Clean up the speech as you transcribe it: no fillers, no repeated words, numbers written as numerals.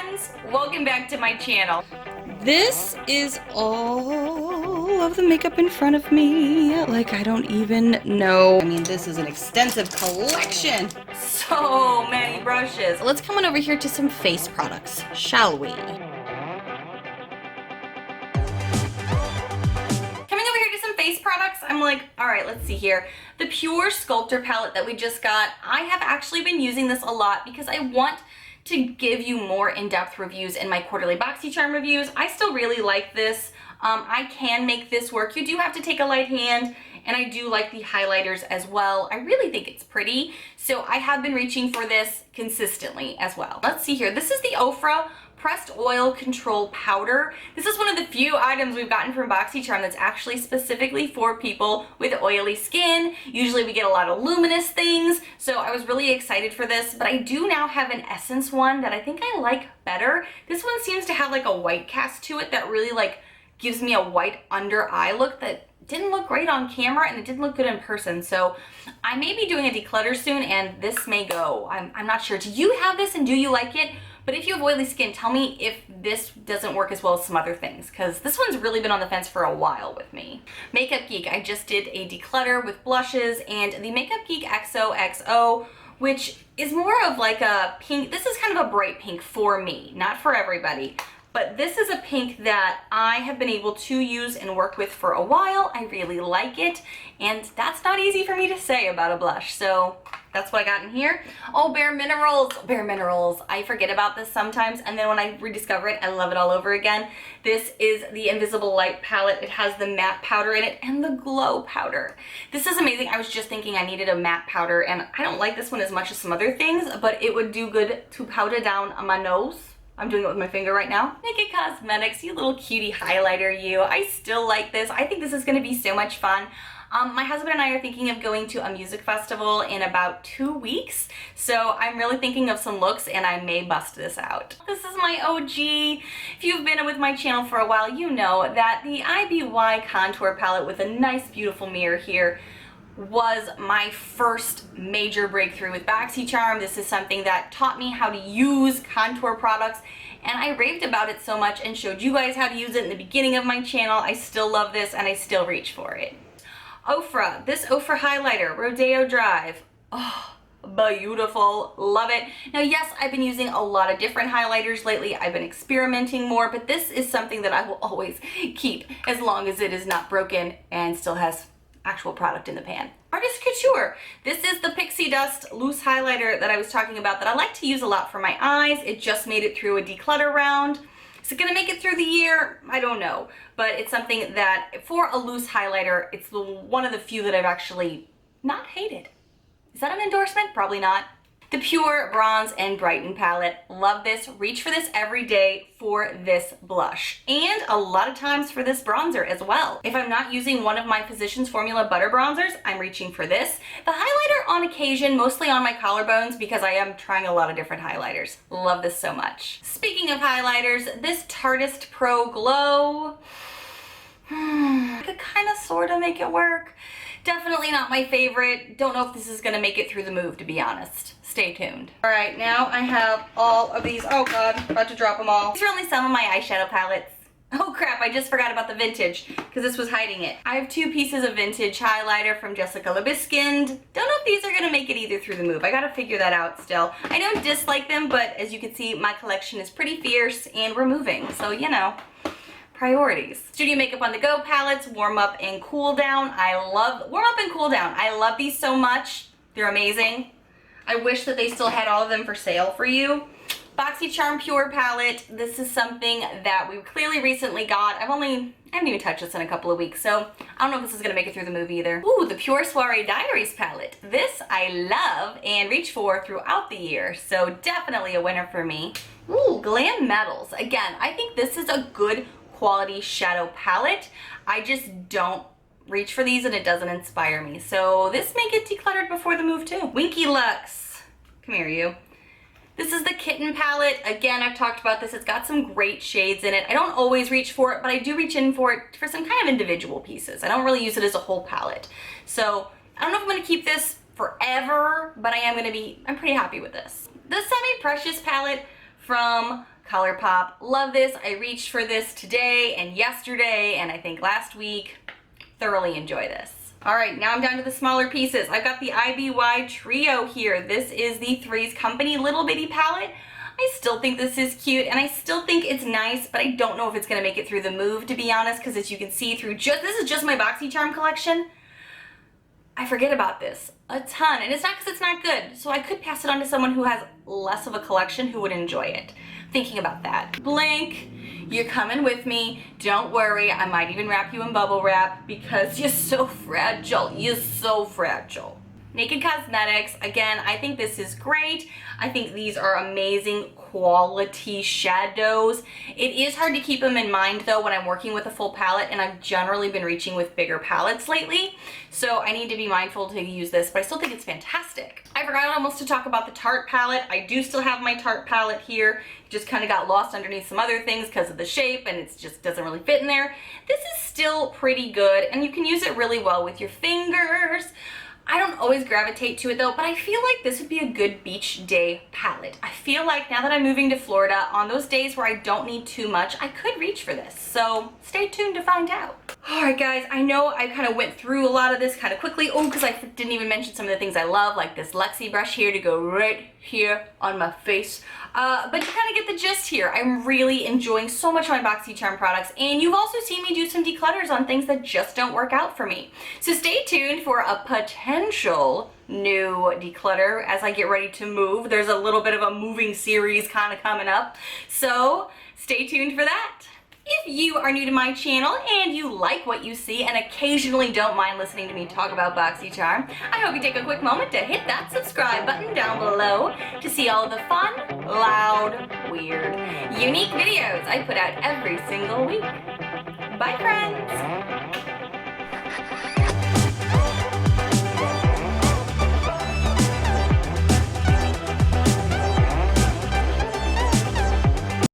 friends, welcome back to my channel. This is all of the makeup in front of me. Like, I don't even know. I mean, this is an extensive collection. So many brushes. Let's come on over here to some face products, shall we? Coming over here to some face products, I'm like, all right, let's see here. The Pure Sculptor palette that we just got, I have actually been using this a lot because I want to give you more in-depth reviews in my quarterly Boxycharm reviews. I still really like this. I can make this work. You do have to take a light hand, and I do like the highlighters as well. I really think it's pretty, so I have been reaching for this consistently as well. Let's see here. This is the Ofra Pressed Oil Control Powder. This is one of the few items we've gotten from Boxycharm that's actually specifically for people with oily skin. Usually we get a lot of luminous things, so I was really excited for this, but I do now have an Essence one that I think I like better. This one seems to have like a white cast to it that really like gives me a white under eye look that didn't look great on camera and it didn't look good in person. So I may be doing a declutter soon and this may go. I'm not sure. Do you have this and do you like it? But if you have oily skin, tell me if this doesn't work as well as some other things, because this one's really been on the fence for a while with me. Makeup Geek, I just did a declutter with blushes, and the Makeup Geek XOXO, which is more of like a pink. This is kind of a bright pink for me, not for everybody. But this is a pink that I have been able to use and work with for a while. I really like it, and that's not easy for me to say about a blush. So that's what I got in here. Oh, Bare Minerals. Bare Minerals. I forget about this sometimes, and then when I rediscover it, I love it all over again. This is the Invisible Light palette. It has the matte powder in it and the glow powder. This is amazing. I was just thinking I needed a matte powder, and I don't like this one as much as some other things, but it would do good to powder down on my nose. I'm doing it with my finger right now. Naked Cosmetics, you little cutie highlighter, you. I still like this. I think this is gonna be so much fun. My husband and I are thinking of going to a music festival in about 2 weeks, so I'm really thinking of some looks and I may bust this out. This is my OG. If you've been with my channel for a while, you know that the IBY contour palette with a nice beautiful mirror here was my first major breakthrough with Boxycharm. This is something that taught me how to use contour products, and I raved about it so much and showed you guys how to use it in the beginning of my channel. I still love this and I still reach for it. Ofra, this Ofra highlighter, Rodeo Drive. Oh, beautiful, love it. Now yes, I've been using a lot of different highlighters lately. I've been experimenting more, but this is something that I will always keep as long as it is not broken and still has actual product in the pan. Artist Couture. This is the Pixie Dust loose highlighter that I was talking about that I like to use a lot for my eyes. It just made it through a declutter round. Is it gonna make it through the year? I don't know, but it's something that for a loose highlighter, it's one of the few that I've actually not hated. Is that an endorsement? Probably not. The Pure Bronze and Brighten palette. Love this. Reach for this every day for this blush. And a lot of times for this bronzer as well. If I'm not using one of my Physicians Formula Butter Bronzers, I'm reaching for this. The highlighter on occasion, mostly on my collarbones because I am trying a lot of different highlighters. Love this so much. Speaking of highlighters, this Tartist Pro Glow. I could kind of sort of make it work. Definitely not my favorite. Don't know if this is gonna make it through the move, to be honest. Stay tuned. All right, now I have all of these. Oh God, about to drop them all. These are only some of my eyeshadow palettes. Oh crap, I just forgot about the vintage because this was hiding it. I have 2 pieces of vintage highlighter from Jessica Libeskind. Don't know if these are gonna make it either through the move. I gotta figure that out still. I don't dislike them, but as you can see, my collection is pretty fierce and we're moving, so you know. Priorities. Studio Makeup on the Go palettes, Warm Up and Cool Down. I love Warm Up and Cool Down. I love these so much. They're amazing. I wish that they still had all of them for sale for you. Boxycharm Pure palette. This is something that we clearly recently got. I haven't even touched this in a couple of weeks, so I don't know if this is gonna make it through the movie either. Ooh, the Pure Soiree Diaries palette. This I love and reach for throughout the year, so definitely a winner for me. Ooh, Glam Metals. Again, I think this is a good quality shadow palette. I just don't reach for these and it doesn't inspire me. So this may get decluttered before the move too. Winky Lux. Come here, you. This is the Kitten palette. Again, I've talked about this. It's got some great shades in it. I don't always reach for it, but I do reach in for it for some kind of individual pieces. I don't really use it as a whole palette. So I don't know if I'm gonna keep this forever, but I'm pretty happy with this. The Semi Precious palette from ColourPop. Love this. I reached for this today and yesterday and I think last week. Thoroughly enjoy this. All right, now I'm down to the smaller pieces. I've got the IBY Trio here. This is the Three's Company Little Bitty palette. I still think this is cute and I still think it's nice, but I don't know if it's gonna make it through the move, to be honest, because as you can see through this is just my Boxycharm collection. I forget about this a ton, and it's not because it's not good. So I could pass it on to someone who has less of a collection who would enjoy it. Thinking about that. Blink, you're coming with me. Don't worry, I might even wrap you in bubble wrap because you're so fragile. You're so fragile. Naked Cosmetics, again, I think this is great. I think these are amazing quality shadows. It is hard to keep them in mind though when I'm working with a full palette, and I've generally been reaching with bigger palettes lately. So I need to be mindful to use this, but I still think it's fantastic. I forgot almost to talk about the Tarte palette. I do still have my Tarte palette here. It just kind of got lost underneath some other things because of the shape and it just doesn't really fit in there. This is still pretty good and you can use it really well with your fingers. I don't always gravitate to it though, but I feel like this would be a good beach day palette. I feel like now that I'm moving to Florida, on those days where I don't need too much, I could reach for this. So stay tuned to find out. All right guys, I know I kind of went through a lot of this kind of quickly. Oh, because I didn't even mention some of the things I love, like this Lexi brush here to go right here on my face. But you kind of get the gist here. I'm really enjoying so much of my Boxycharm products, and you've also seen me do some declutters on things that just don't work out for me. So stay tuned for a potential new declutter as I get ready to move. There's a little bit of a moving series kind of coming up, so stay tuned for that. If you are new to my channel and you like what you see and occasionally don't mind listening to me talk about Boxycharm, I hope you take a quick moment to hit that subscribe button down below to see all of the fun, loud, weird, unique videos I put out every single week. Bye friends!